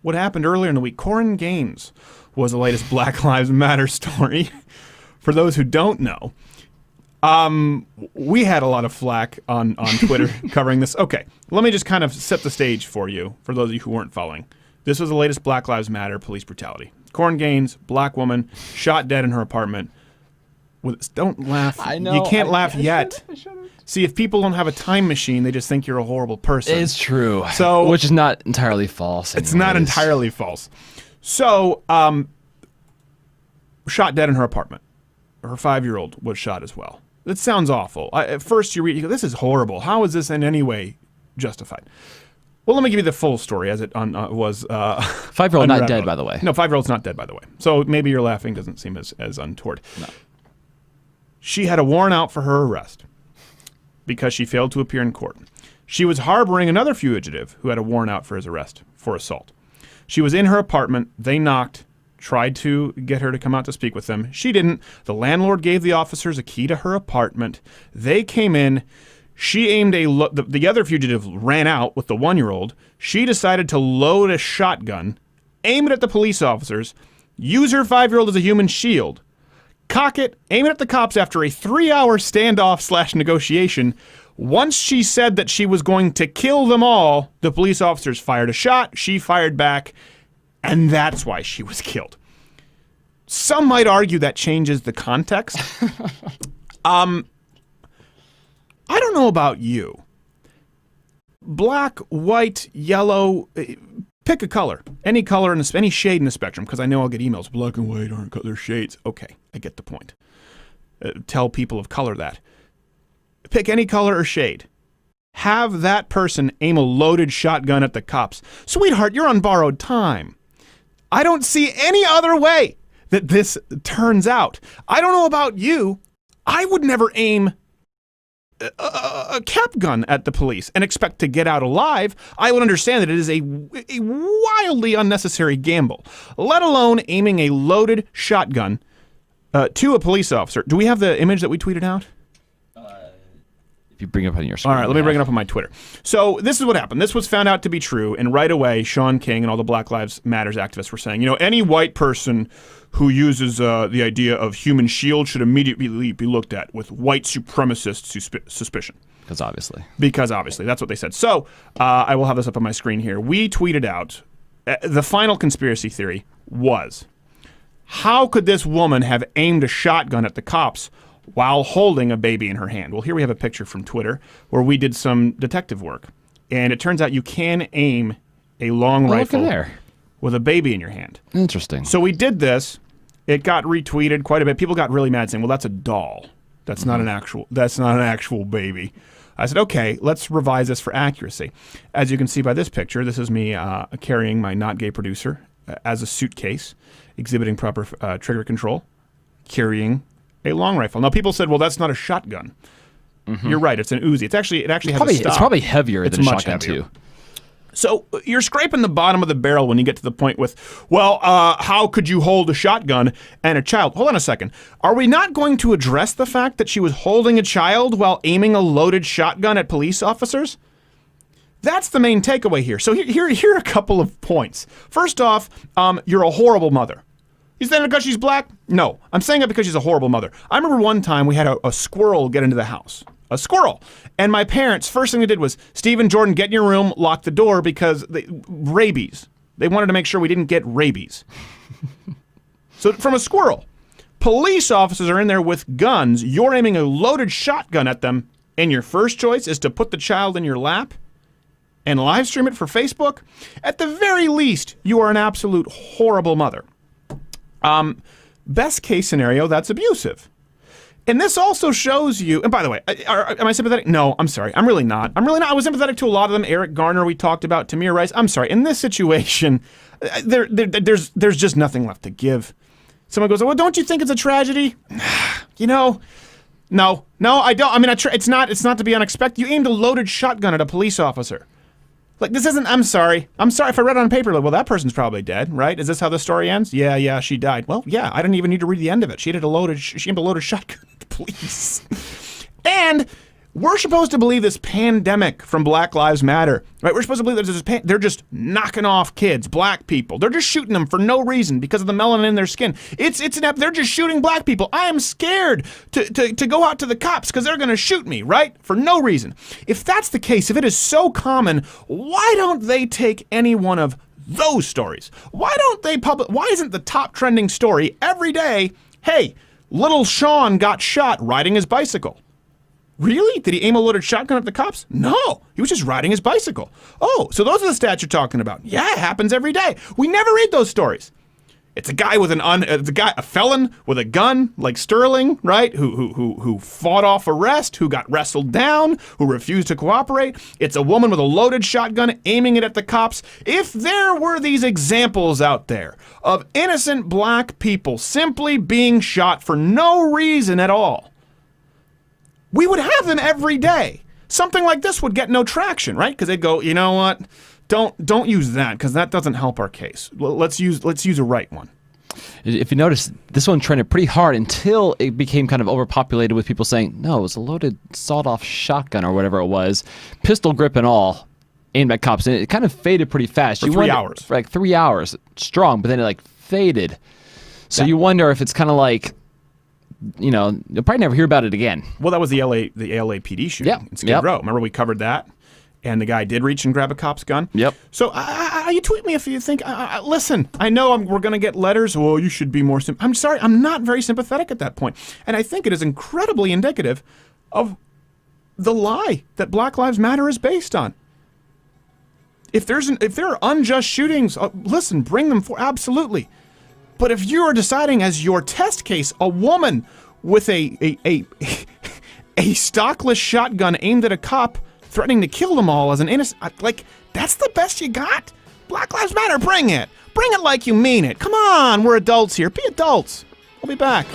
what happened earlier in the week. Corin Gaines was the latest Black Lives Matter story. For those who don't know, we had a lot of flack on Twitter covering this. Okay, let me just kind of set the stage for you, for those of you who weren't following. This was the latest Black Lives Matter police brutality. Corin Gaines, black woman, shot dead in her apartment. Don't laugh. I know. You can't laugh yet. I should've. See, if people don't have a time machine, they just think you're a horrible person. It's true. So, which is not entirely false. It's not entirely false. So, shot dead in her apartment. Her 5-year-old was shot as well. It sounds awful. At first, you go, this is horrible. How is this in any way justified? Well, let me give you the full story as it was. 5-year-old not dead, by the way. No, 5-year-old's not dead, by the way. So maybe your laughing doesn't seem as untoward. No. She had a warrant out for her arrest because she failed to appear in court. She was harboring another fugitive who had a warrant out for his arrest for assault. She was in her apartment. They knocked, tried to get her to come out to speak with them. She didn't. The landlord gave the officers a key to her apartment. They came in. She aimed the other fugitive ran out with the 1-year-old. She decided to load a shotgun, aim it at the police officers, use her 5-year-old as a human shield, cock it, aim it at the cops after a 3-hour standoff / negotiation. Once she said that she was going to kill them all, the police officers fired a shot, she fired back, and that's why she was killed. Some might argue that changes the context. I don't know about you. Black, white, yellow, pick a color. Any color, any shade in the spectrum, because I know I'll get emails. Black and white aren't color shades. Okay, I get the point. Tell people of color that. Pick any color or shade. Have that person aim a loaded shotgun at the cops. Sweetheart, you're on borrowed time. I don't see any other way that this turns out. I don't know about you. I would never aim a cap gun at the police and expect to get out alive. I would understand that it is a wildly unnecessary gamble, let alone aiming a loaded shotgun to a police officer. Do we have the image that we tweeted out? If you bring it up on your screen. All right, let me bring it up on my Twitter. So this is what happened. This was found out to be true, and right away, Sean King and all the Black Lives Matters activists were saying, any white person who uses the idea of human shield should immediately be looked at with white supremacist suspicion. Because obviously, that's what they said. So I will have this up on my screen here. We tweeted out, the final conspiracy theory was, how could this woman have aimed a shotgun at the cops while holding a baby in her hand? Well, here we have a picture from Twitter where we did some detective work. And it turns out you can aim a long rifle with a baby in your hand. Interesting. So we did this. It got retweeted quite a bit. People got really mad saying, well, that's a doll. That's not an actual baby. I said, okay, let's revise this for accuracy. As you can see by this picture, this is me carrying my not gay producer as a suitcase, exhibiting proper trigger control, carrying a long rifle. Now, people said, well, that's not a shotgun. Mm-hmm. You're right. It's an Uzi. It actually has a stock. It's probably heavier than a shotgun, too. So you're scraping the bottom of the barrel when you get to the point with, well, how could you hold a shotgun and a child? Hold on a second. Are we not going to address the fact that she was holding a child while aiming a loaded shotgun at police officers? That's the main takeaway here. So here are a couple of points. First off, you're a horrible mother. You saying it because she's black? No, I'm saying it because she's a horrible mother. I remember one time we had a squirrel get into the house. A squirrel. And my parents, first thing they did was, Stephen, Jordan, get in your room, lock the door, because rabies. They wanted to make sure we didn't get rabies. So from a squirrel. Police officers are in there with guns. You're aiming a loaded shotgun at them, and your first choice is to put the child in your lap and live stream it for Facebook? At the very least, you are an absolute horrible mother. Best case scenario, that's abusive. And this also shows you, and by the way, am I sympathetic? No, I'm sorry. I'm really not. I was sympathetic to a lot of them. Eric Garner, we talked about. Tamir Rice. I'm sorry. In this situation, there's just nothing left to give. Someone goes, well, don't you think it's a tragedy? No, I don't. I mean, it's not to be unexpected. You aimed a loaded shotgun at a police officer. Like, this isn't, I'm sorry if I read it on paper, like, well, that person's probably dead, right? Is this how the story ends? Yeah, she died. Well, yeah, I didn't even need to read the end of it. She aimed a loaded shotgun at the police. And We're supposed to believe this pandemic from Black Lives Matter, right? We're supposed to believe that they're just knocking off kids, black people. They're just shooting them for no reason because of the melanin in their skin. They're just shooting black people. I am scared to go out to the cops because they're going to shoot me, right? For no reason. If that's the case, if it is so common, why don't they take any one of those stories? Why isn't the top trending story every day, hey, little Sean got shot riding his bicycle? Really? Did he aim a loaded shotgun at the cops? No, he was just riding his bicycle. Oh, so those are the stats you're talking about. Yeah, it happens every day. We never read those stories. It's a guy with a felon with a gun like Sterling, right? Who fought off arrest, who got wrestled down, who refused to cooperate. It's a woman with a loaded shotgun aiming it at the cops. If there were these examples out there of innocent black people simply being shot for no reason at all, we would have them every day. Something like this would get no traction, right? Because they'd go, you know what? Don't use that because that doesn't help our case. Let's use a right one. If you notice, this one trended pretty hard until it became kind of overpopulated with people saying, no, it was a loaded sawed-off shotgun or whatever it was, pistol grip and all, aimed at cops. And it kind of faded pretty fast. For 3 hours. For like 3 hours, strong, but then it like faded. So you wonder if it's kind of like, you'll probably never hear about it again. Well, that was the LAPD shooting in Skid Row. Remember we covered that? And the guy did reach and grab a cop's gun? Yep. So you tweet me if you think, listen, I know we're going to get letters, well, you should be more I'm sorry, I'm not very sympathetic at that point. And I think it is incredibly indicative of the lie that Black Lives Matter is based on. If there are unjust shootings, listen, bring them for absolutely. But if you are deciding as your test case a woman with a stockless shotgun aimed at a cop, threatening to kill them all as an innocent, like that's the best you got? Black Lives Matter, bring it. Bring it like you mean it. Come on, we're adults here. Be adults. I'll be back.